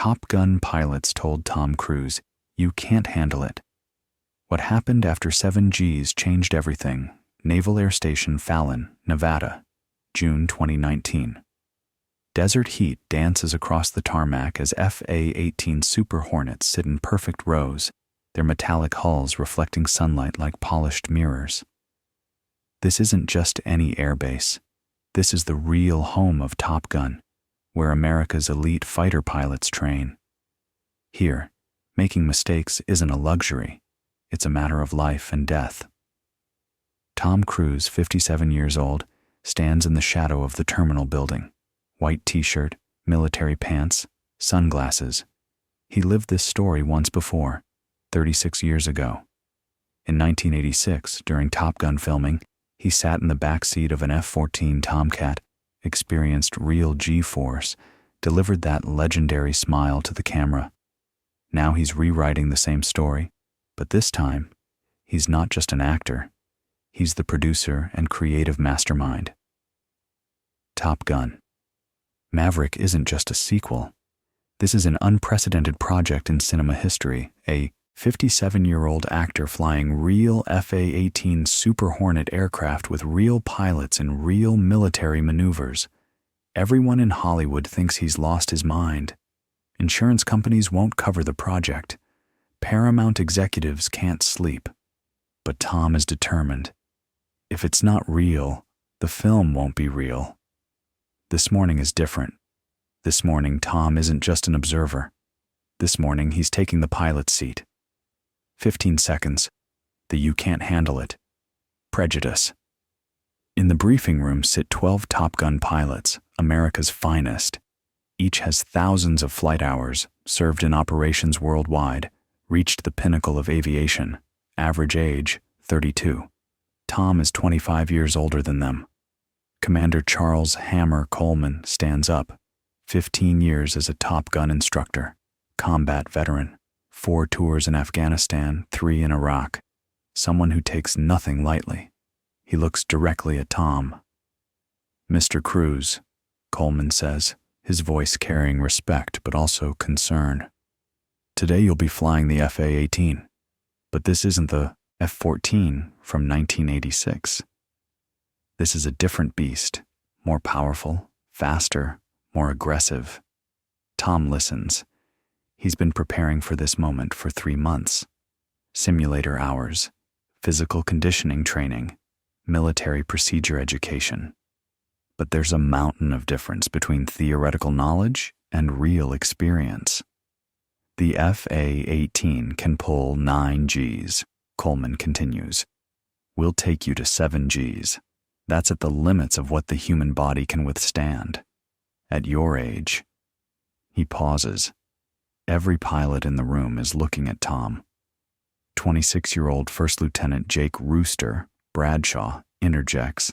Top Gun pilots told Tom Cruise, "You can't handle it." What happened after 7Gs changed everything. Naval Air Station Fallon, Nevada, June 2019. Desert heat dances across the tarmac as FA-18 Super Hornets sit in perfect rows, their metallic hulls reflecting sunlight like polished mirrors. This isn't just any airbase. This is the real home of Top Gun, where America's elite fighter pilots train. Here, making mistakes isn't a luxury. It's a matter of life and death. Tom Cruise, 57 years old, stands in the shadow of the terminal building. White t-shirt, military pants, sunglasses. He lived this story once before, 36 years ago. In 1986, during Top Gun filming, he sat in the back seat of an F-14 Tomcat, experienced real G-force, delivered that legendary smile to the camera. Now he's rewriting the same story, but this time, he's not just an actor. He's the producer and creative mastermind. Top Gun. Maverick isn't just a sequel. This is an unprecedented project in cinema history, a 57-year-old actor flying real FA-18 Super Hornet aircraft with real pilots in real military maneuvers. Everyone in Hollywood thinks he's lost his mind. Insurance companies won't cover the project. Paramount executives can't sleep. But Tom is determined. If it's not real, the film won't be real. This morning is different. This morning, Tom isn't just an observer. This morning, he's taking the pilot's seat. 15 seconds. The "you can't handle it." Prejudice. In the briefing room sit 12 Top Gun pilots, America's finest. Each has thousands of flight hours, served in operations worldwide, reached the pinnacle of aviation. Average age, 32. Tom is 25 years older than them. Commander Charles "Hammer" Coleman stands up. 15 years as a Top Gun instructor. Combat veteran. 4 tours in Afghanistan, 3 in Iraq. Someone who takes nothing lightly. He looks directly at Tom. "Mr. Cruise," Coleman says, his voice carrying respect but also concern. "Today you'll be flying the FA-18, but this isn't the F-14 from 1986. This is a different beast, more powerful, faster, more aggressive." Tom listens. He's been preparing for this moment for 3 months. Simulator hours, physical conditioning training, military procedure education. But there's a mountain of difference between theoretical knowledge and real experience. The FA-18 can pull 9 Gs, Coleman continues. "We'll take you to 7 Gs. That's at the limits of what the human body can withstand. At your age." He pauses. Every pilot in the room is looking at Tom. 26-year-old First Lieutenant Jake Rooster Bradshaw interjects.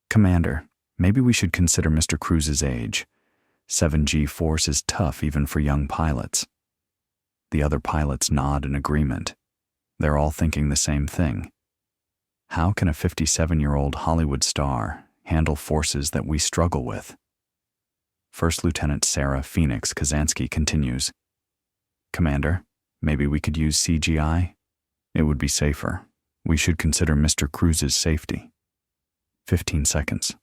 "Commander, maybe we should consider Mr. Cruise's age. 7G force is tough even for young pilots." The other pilots nod in agreement. They're all thinking the same thing. How can a 57-year-old Hollywood star handle forces that we struggle with? First Lieutenant Sarah Phoenix Kazansky continues. "Commander, maybe we could use CGI? It would be safer. We should consider Mr. Cruise's safety." 15 seconds.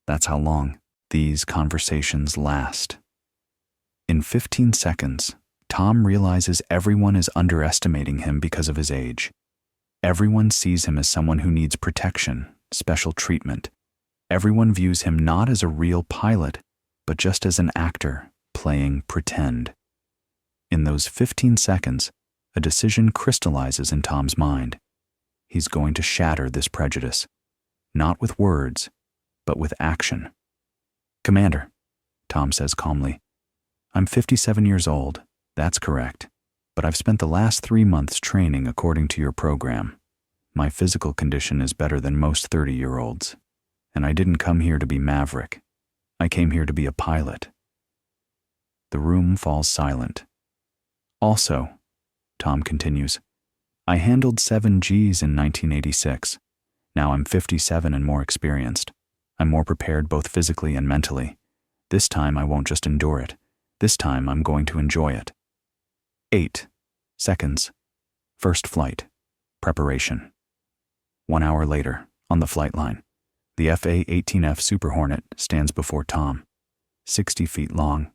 That's how long these conversations last. In 15 seconds, Tom realizes everyone is underestimating him because of his age. Everyone sees him as someone who needs protection, special treatment. Everyone views him not as a real pilot, but just as an actor playing pretend. In those 15 seconds, a decision crystallizes in Tom's mind. He's going to shatter this prejudice, not with words, but with action. "Commander," Tom says calmly, "I'm 57 years old, that's correct, but I've spent the last 3 months training according to your program. My physical condition is better than most 30-year-olds, and I didn't come here to be Maverick. I came here to be a pilot." The room falls silent. "Also," Tom continues, "I handled 7Gs in 1986. Now I'm 57 and more experienced. I'm more prepared both physically and mentally. This time I won't just endure it. This time I'm going to enjoy it. 8 seconds. First flight. Preparation. 1 hour later, on the flight line, the FA-18F Super Hornet stands before Tom. 60 feet long,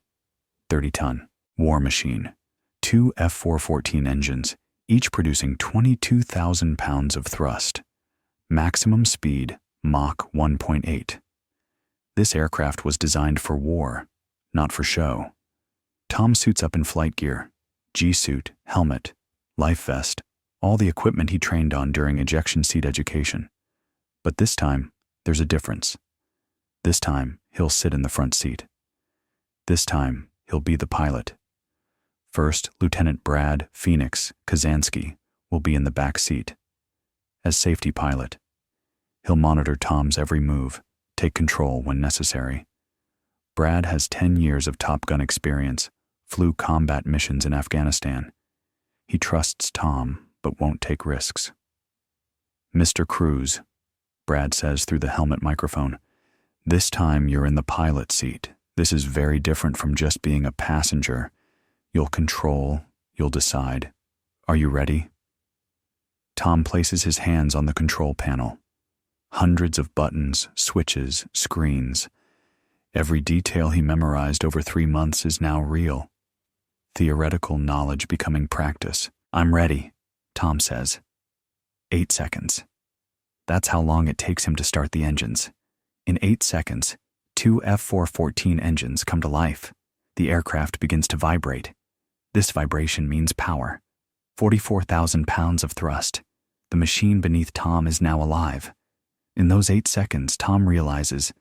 30-ton war machine. 2 F414 engines, each producing 22,000 pounds of thrust. Maximum speed, Mach 1.8. This aircraft was designed for war, not for show. Tom suits up in flight gear, G-suit, helmet, life vest, all the equipment he trained on during ejection seat education. But this time, there's a difference. This time, he'll sit in the front seat. This time, he'll be the pilot. First Lieutenant Brad Phoenix Kazansky will be in the back seat. As safety pilot, he'll monitor Tom's every move, take control when necessary. Brad has 10 years of Top Gun experience, flew combat missions in Afghanistan. He trusts Tom, but won't take risks. "Mr. Cruise," Brad says through the helmet microphone, "this time you're in the pilot seat. This is very different from just being a passenger. You'll control, you'll decide. Are you ready?" Tom places his hands on the control panel. Hundreds of buttons, switches, screens. Every detail he memorized over 3 months is now real. Theoretical knowledge becoming practice. "I'm ready," Tom says. 8 seconds. That's how long it takes him to start the engines. In 8 seconds, 2 F414 engines come to life. The aircraft begins to vibrate. This vibration means power. 44,000 pounds of thrust. The machine beneath Tom is now alive. In those 8 seconds, Tom realizes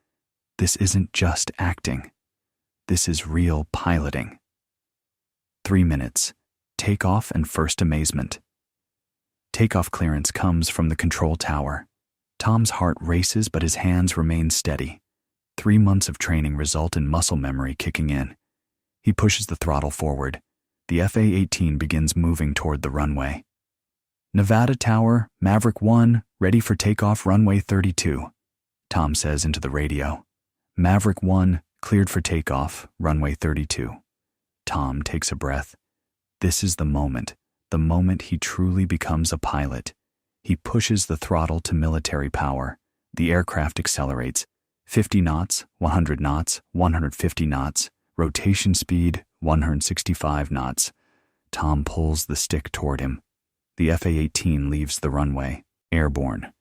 this isn't just acting. This is real piloting. 3 minutes. Takeoff and first amazement. Takeoff clearance comes from the control tower. Tom's heart races, but his hands remain steady. 3 months of training result in muscle memory kicking in. He pushes the throttle forward. The FA-18 begins moving toward the runway. "Nevada Tower, Maverick 1, ready for takeoff runway 32, Tom says into the radio. "Maverick 1, cleared for takeoff, runway 32. Tom takes a breath. This is the moment he truly becomes a pilot. He pushes the throttle to military power. The aircraft accelerates. 50 knots, 100 knots, 150 knots, rotation speed, 165 knots. Tom pulls the stick toward him. The FA-18 leaves the runway, airborne.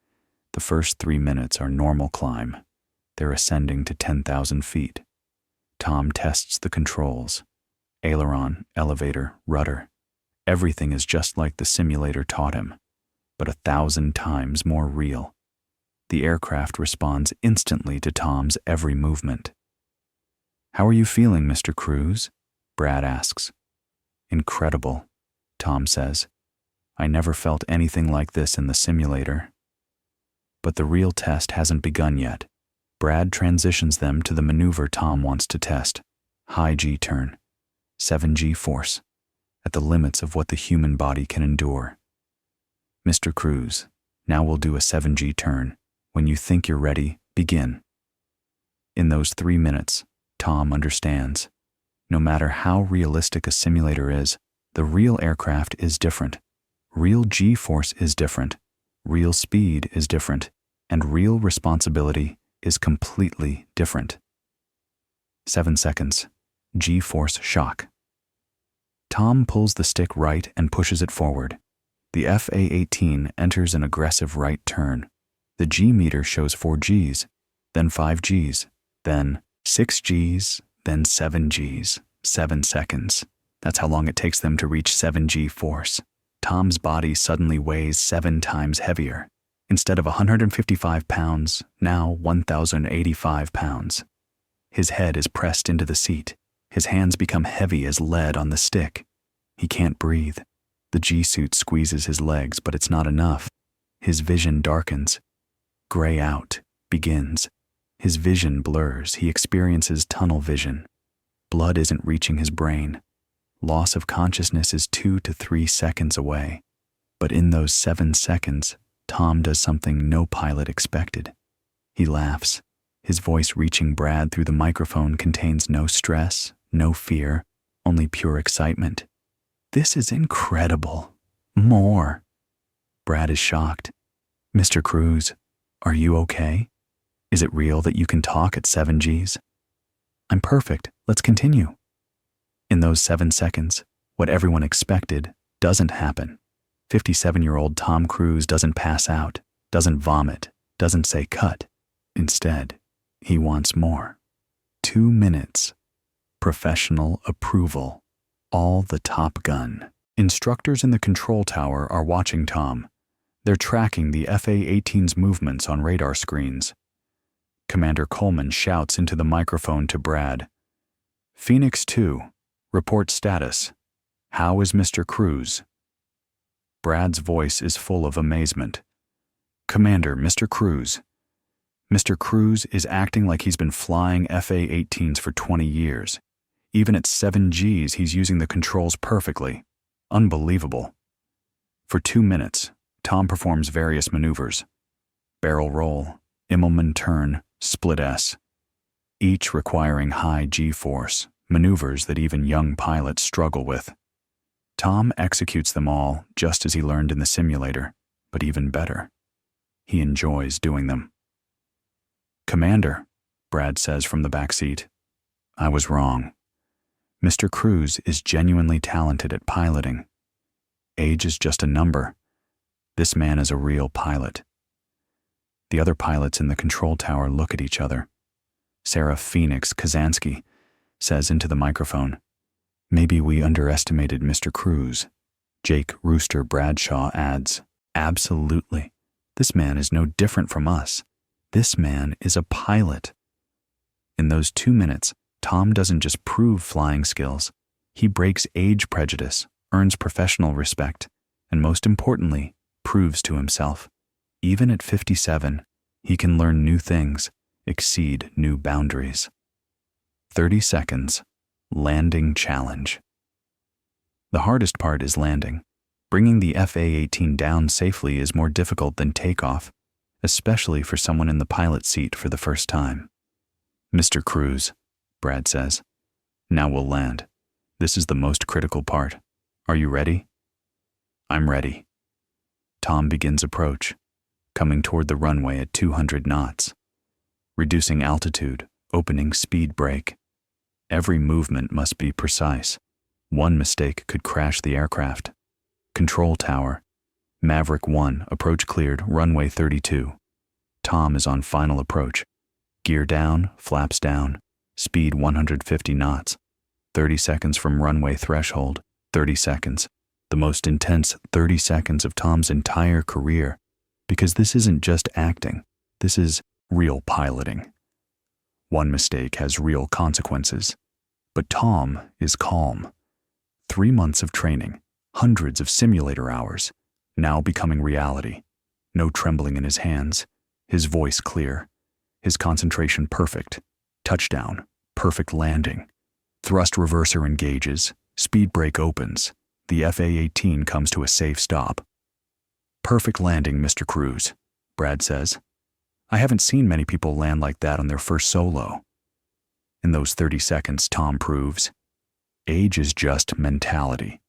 The first 3 minutes are normal climb. They're ascending to 10,000 feet. Tom tests the controls. Aileron, elevator, rudder. Everything is just like the simulator taught him, but 1,000 times more real. The aircraft responds instantly to Tom's every movement. "How are you feeling, Mr. Cruise?" Brad asks. "Incredible," Tom says. "I never felt anything like this in the simulator." But the real test hasn't begun yet. Brad transitions them to the maneuver Tom wants to test. High G turn. 7G force. At the limits of what the human body can endure. "Mr. Cruise, now we'll do a 7G turn. When you think you're ready, begin." In those 3 minutes, Tom understands. No matter how realistic a simulator is, the real aircraft is different. Real G-force is different. Real speed is different. And real responsibility is completely different. 7 seconds. G-force shock. Tom pulls the stick right and pushes it forward. The FA-18 enters an aggressive right turn. The G-meter shows 4 Gs, then 5 Gs, then 6 Gs, then 7 Gs. 7 seconds. That's how long it takes them to reach 7G force. Tom's body suddenly weighs 7 times heavier. Instead of 155 pounds, now 1,085 pounds. His head is pressed into the seat. His hands become heavy as lead on the stick. He can't breathe. The G-suit squeezes his legs, but it's not enough. His vision darkens. Gray out begins. His vision blurs. He experiences tunnel vision. Blood isn't reaching his brain. Loss of consciousness is 2 to 3 seconds away. But in those 7 seconds, Tom does something no pilot expected. He laughs. His voice reaching Brad through the microphone contains no stress, no fear, only pure excitement. This is incredible. More. Brad is shocked. Mr. Cruz, are you okay? Is it real that you can talk at 7 Gs? I'm perfect. Let's continue. In those 7 seconds, what everyone expected doesn't happen. 57-year-old Tom Cruise doesn't pass out, doesn't vomit, doesn't say cut. Instead, he wants more. 2 minutes. Professional approval. All the Top Gun. Instructors in the control tower are watching Tom. They're tracking the FA-18's movements on radar screens. Commander Coleman shouts into the microphone to Brad. Phoenix 2, report status. How is Mr. Cruz? Brad's voice is full of amazement. Commander, Mr. Cruz. Mr. Cruz is acting like he's been flying FA-18s for 20 years. Even at 7 Gs, he's using the controls perfectly. Unbelievable. For 2 minutes, Tom performs various maneuvers. Barrel roll, Immelman turn, split S. Each requiring high G-force, maneuvers that even young pilots struggle with. Tom executes them all just as he learned in the simulator, but even better. He enjoys doing them. Commander, Brad says from the back seat, I was wrong. Mr. Cruz is genuinely talented at piloting. Age is just a number. This man is a real pilot. The other pilots in the control tower look at each other. Sarah Phoenix Kazansky says into the microphone, Maybe we underestimated Mr. Cruz. Jake Rooster Bradshaw adds, Absolutely. This man is no different from us. This man is a pilot. In those 2 minutes, Tom doesn't just prove flying skills. He breaks age prejudice, earns professional respect, and most importantly, proves to himself. Even at 57, he can learn new things, exceed new boundaries. 30 seconds. Landing challenge. The hardest part is landing. Bringing the FA-18 down safely is more difficult than takeoff, especially for someone in the pilot seat for the first time. Mr. Cruz, Brad says, now we'll land. This is the most critical part. Are you ready? I'm ready. Tom begins approach, coming toward the runway at 200 knots. Reducing altitude, opening speed brake. Every movement must be precise. One mistake could crash the aircraft. Control tower. Maverick 1, approach cleared, runway 32. Tom is on final approach. Gear down, flaps down. Speed 150 knots. 30 seconds from runway threshold. 30 seconds. The most intense 30 seconds of Tom's entire career. Because this isn't just acting. This is real piloting. One mistake has real consequences. But Tom is calm. 3 months of training, hundreds of simulator hours, now becoming reality. No trembling in his hands, his voice clear, his concentration perfect. Touchdown, perfect landing. Thrust reverser engages, speed brake opens. The FA-18 comes to a safe stop. Perfect landing, Mr. Cruz, Brad says. I haven't seen many people land like that on their first solo. In those 30 seconds, Tom proves, age is just mentality.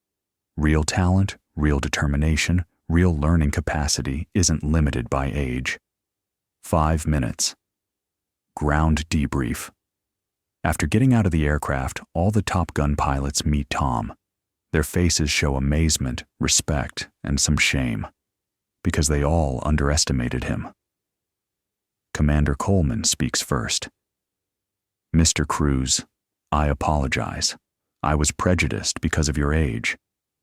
Real talent, real determination, real learning capacity isn't limited by age. 5 minutes. Ground debrief. After getting out of the aircraft, all the Top Gun pilots meet Tom. Their faces show amazement, respect, and some shame, because they all underestimated him. Commander Coleman speaks first. Mr. Cruz, I apologize. I was prejudiced because of your age,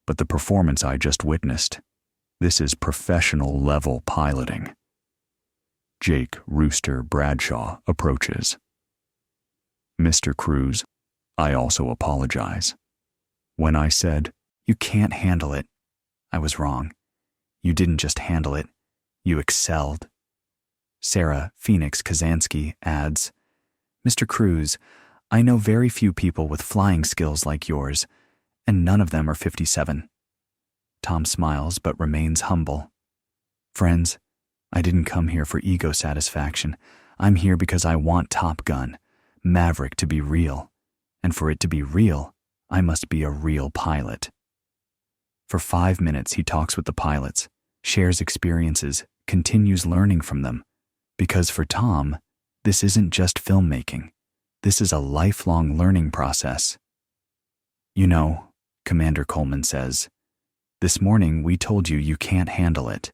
but the performance I just witnessed, this is professional level piloting. Jake Rooster Bradshaw approaches. Mr. Cruz, I also apologize. When I said, you can't handle it, I was wrong. You didn't just handle it, you excelled. Sarah Phoenix Kazansky adds, Mr. Cruz, I know very few people with flying skills like yours, and none of them are 57. Tom smiles but remains humble. Friends, I didn't come here for ego satisfaction. I'm here because I want Top Gun, Maverick to be real. And for it to be real, I must be a real pilot. For 5 minutes, he talks with the pilots, shares experiences, continues learning from them. Because for Tom, this isn't just filmmaking. This is a lifelong learning process. You know, Commander Coleman says, this morning we told you you can't handle it.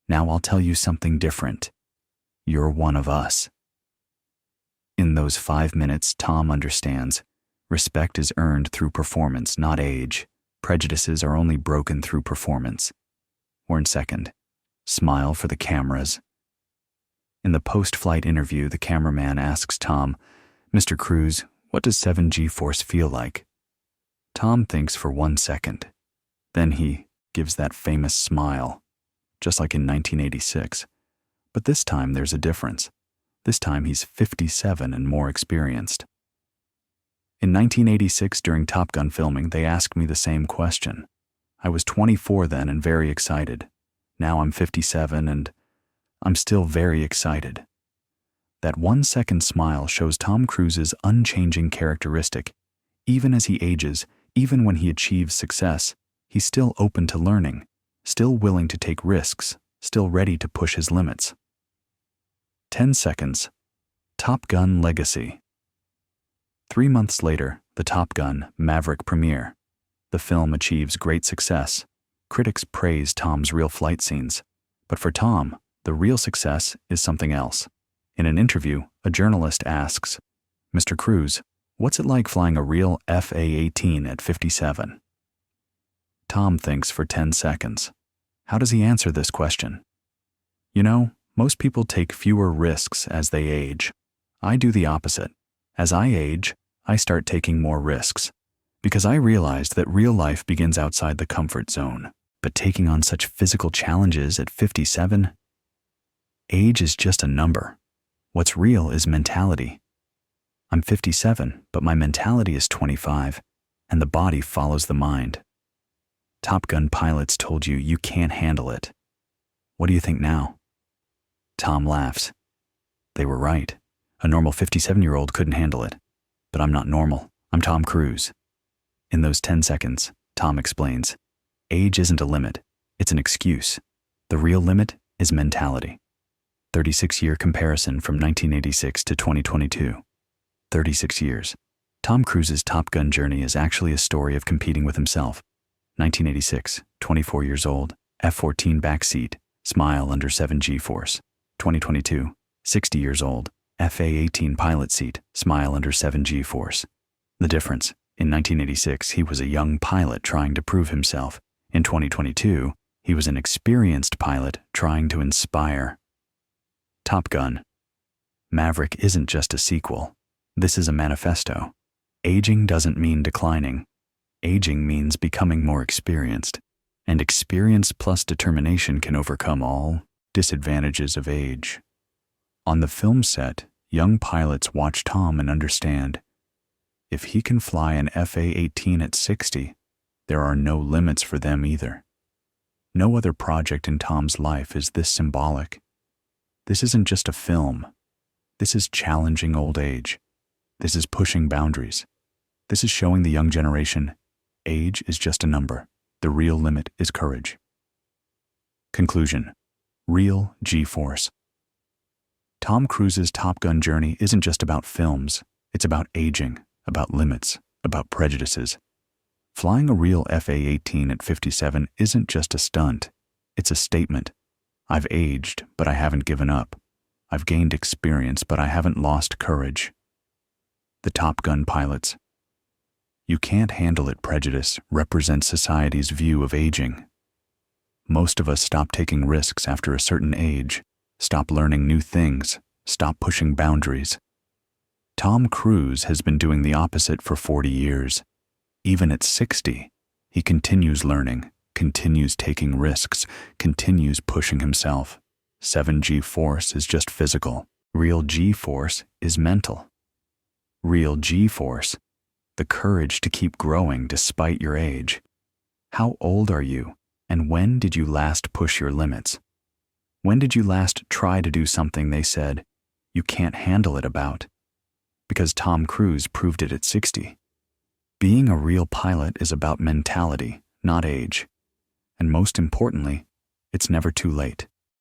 Now I'll tell you something different. You're one of us. In those 5 minutes, Tom understands respect is earned through performance, not age. Prejudices are only broken through performance. Or in second, smile for the cameras. In the post-flight interview, the cameraman asks Tom, Mr. Cruise, what does 7G force feel like? Tom thinks for 1 second. Then he gives that famous smile, just like in 1986. But this time there's a difference. This time he's 57 and more experienced. In 1986, during Top Gun filming, they asked me the same question. I was 24 then and very excited. Now I'm 57 and I'm still very excited. That 1 second smile shows Tom Cruise's unchanging characteristic. Even as he ages, even when he achieves success, he's still open to learning, still willing to take risks, still ready to push his limits. 10 seconds. Top Gun Legacy. 3 months later, the Top Gun Maverick premiere. The film achieves great success. Critics praise Tom's real flight scenes. But for Tom, the real success is something else. In an interview, a journalist asks, Mr. Cruise, what's it like flying a real FA-18 at 57? Tom thinks for 10 seconds. How does he answer this question? You know, most people take fewer risks as they age. I do the opposite. As I age, I start taking more risks. Because I realized that real life begins outside the comfort zone. But taking on such physical challenges at 57? Age is just a number. What's real is mentality. I'm 57, but my mentality is 25, and the body follows the mind. Top Gun pilots told you you can't handle it. What do you think now? Tom laughs. They were right. A normal 57-year-old couldn't handle it. But I'm not normal. I'm Tom Cruise. In those 10 seconds, Tom explains, age isn't a limit. It's an excuse. The real limit is mentality. 36-year comparison from 1986 to 2022. 36 years. Tom Cruise's Top Gun journey is actually a story of competing with himself. 1986, 24 years old, F-14 backseat, smile under 7G force. 2022, 60 years old, FA-18 pilot seat, smile under 7G force. The difference, in 1986, he was a young pilot trying to prove himself. In 2022, he was an experienced pilot trying to inspire. Top Gun. Maverick isn't just a sequel. This is a manifesto. Aging doesn't mean declining. Aging means becoming more experienced. And experience plus determination can overcome all disadvantages of age. On the film set, young pilots watch Tom and understand, if he can fly an FA-18 at 60, there are no limits for them either. No other project in Tom's life is this symbolic. This isn't just a film. This is challenging old age. This is pushing boundaries. This is showing the young generation, age is just a number. The real limit is courage. Conclusion. Real G-force. Tom Cruise's Top Gun journey isn't just about films. It's about aging, about limits, about prejudices. Flying a real FA-18 at 57 isn't just a stunt. It's a statement. I've aged, but I haven't given up. I've gained experience, but I haven't lost courage. The Top Gun pilots. You can't handle it prejudice represents society's view of aging. Most of us stop taking risks after a certain age, stop learning new things, stop pushing boundaries. Tom Cruise has been doing the opposite for 40 years. Even at 60, he continues learning, continues taking risks, continues pushing himself. 7G force is just physical. Real G-force is mental. Real G-force, the courage to keep growing despite your age. How old are you, and when did you last push your limits? When did you last try to do something they said, you can't handle it about? Because Tom Cruise proved it at 60. Being a real pilot is about mentality, not age. And most importantly, it's never too late.